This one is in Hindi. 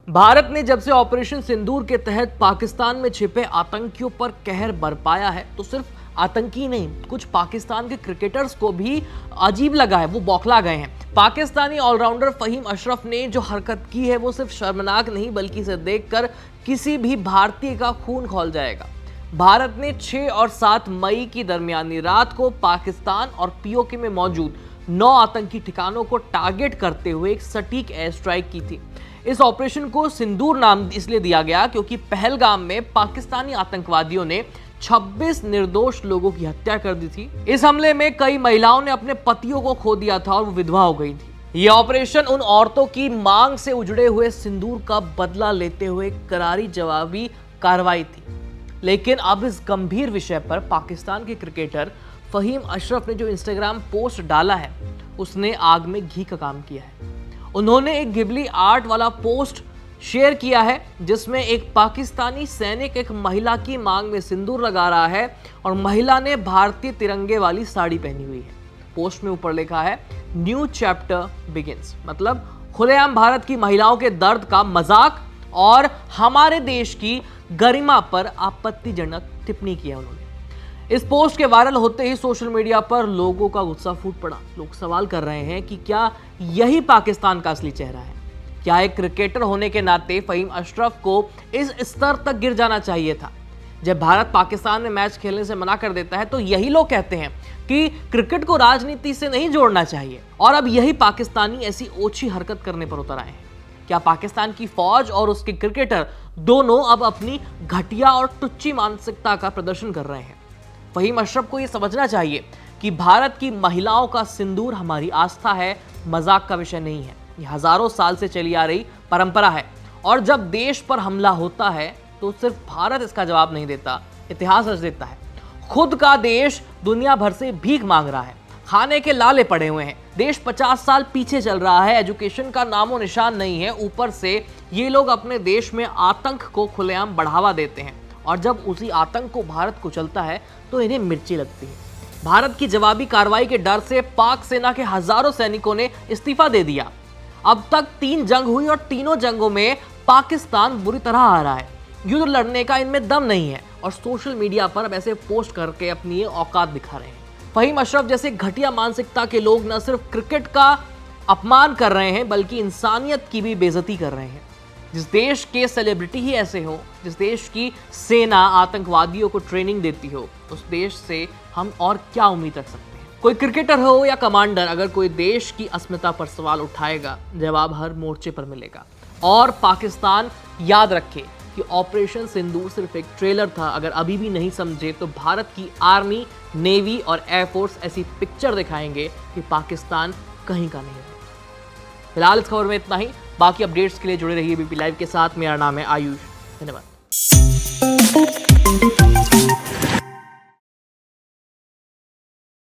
भारत ने जब से ऑपरेशन सिंदूर के तहत पाकिस्तान में छिपे आतंकियों पर कहर बरपाया है तो सिर्फ आतंकी नहीं, कुछ पाकिस्तान के क्रिकेटर्स को भी अजीब लगा है, वो बौखला गए हैं। पाकिस्तानी ऑलराउंडर फहीम अशरफ ने जो हरकत की है वो सिर्फ शर्मनाक नहीं बल्कि इसे देखकर किसी भी भारतीय का खून खौल जाएगा। भारत ने 6 और 7 मई की दरमियानी रात को पाकिस्तान और पीओके में मौजूद 9 आतंकी ठिकानों को टारगेट करते हुए एक सटीक एयर स्ट्राइक की थी। इस ऑपरेशन को सिंदूर नाम इसलिए दिया गया क्योंकि पहलगाम में पाकिस्तानी आतंकवादियों ने 26 निर्दोष लोगों की हत्या कर दी थी। इस हमले में कई महिलाओं ने अपने पतियों को खो दिया था और वो विधवा हो गई थी। यह ऑपरेशन उन औरतों की मांग से उजड़े हुए सिंदूर का बदला लेते हुए करारी जवाबी कार्रवाई थी। लेकिन अब इस गंभीर विषय पर पाकिस्तान के क्रिकेटर फहीम अशरफ ने जो इंस्टाग्राम पोस्ट डाला है उसने आग में घी का काम किया है। उन्होंने एक गिबली आर्ट वाला पोस्ट शेयर किया है जिसमें एक पाकिस्तानी सैनिक एक महिला की मांग में सिंदूर लगा रहा है और महिला ने भारतीय तिरंगे वाली साड़ी पहनी हुई है। पोस्ट में ऊपर लिखा है न्यू चैप्टर बिगिंस, मतलब खुलेआम भारत की महिलाओं के दर्द का मजाक और हमारे देश की गरिमा पर आपत्तिजनक टिप्पणी किया उन्होंने। इस पोस्ट के वायरल होते ही सोशल मीडिया पर लोगों का गुस्सा फूट पड़ा। लोग सवाल कर रहे हैं कि क्या यही पाकिस्तान का असली चेहरा है? क्या एक क्रिकेटर होने के नाते फहीम अशरफ को इस स्तर तक गिर जाना चाहिए था? जब भारत पाकिस्तान में मैच खेलने से मना कर देता है तो यही लोग कहते हैं कि क्रिकेट को राजनीति से नहीं जोड़ना चाहिए, और अब यही पाकिस्तानी ऐसी ओछी हरकत करने पर उतर आए हैं। क्या पाकिस्तान की फौज और उसके क्रिकेटर दोनों अब अपनी घटिया और टुच्ची मानसिकता का प्रदर्शन कर रहे हैं? फहीम अशरफ को यह समझना चाहिए कि भारत की महिलाओं का सिंदूर हमारी आस्था है, मजाक का विषय नहीं है। यह हजारों साल से चली आ रही परंपरा है और जब देश पर हमला होता है तो सिर्फ भारत इसका जवाब नहीं देता, इतिहास रच देता है। खुद का देश दुनिया भर से भीख मांग रहा है, खाने के लाले पड़े हुए हैं, देश 50 साल पीछे चल रहा है, एजुकेशन का नामो निशान नहीं है। ऊपर से ये लोग अपने देश में आतंक को खुलेआम बढ़ावा देते हैं और जब उसी आतंक को भारत को चलता है तो इन्हें मिर्ची लगती है। भारत की जवाबी कार्रवाई के डर से पाक सेना के हजारों सैनिकों ने इस्तीफा दे दिया। अब तक 3 जंग हुई और तीनों जंगों में पाकिस्तान बुरी तरह हारा है। युद्ध लड़ने का इनमें दम नहीं है और सोशल मीडिया पर अब ऐसे पोस्ट करके अपनी औकात दिखा रहे हैं। फहीम अशरफ जैसे घटिया मानसिकता के लोग न सिर्फ क्रिकेट का अपमान कर रहे हैं बल्कि इंसानियत की भी बेइज्जती कर रहे हैं। जिस देश के सेलिब्रिटी ही ऐसे हो, जिस देश की सेना आतंकवादियों को ट्रेनिंग देती हो, उस देश से हम और क्या उम्मीद रख सकते हैं? कोई क्रिकेटर हो या कमांडर, अगर कोई देश की अस्मिता पर सवाल उठाएगा, जवाब हर मोर्चे पर मिलेगा। और पाकिस्तान याद रखे कि ऑपरेशन सिंदूर सिर्फ एक ट्रेलर था। अगर अभी भी नहीं समझे तो भारत की आर्मी, नेवी और एयरफोर्स ऐसी पिक्चर दिखाएंगे कि पाकिस्तान कहीं का नहीं है। फिलहाल इस खबर में इतना ही। बाकी अपडेट्स के लिए जुड़े रहिए बीपी लाइव के साथ। मेरा नाम है आयुष। धन्यवाद।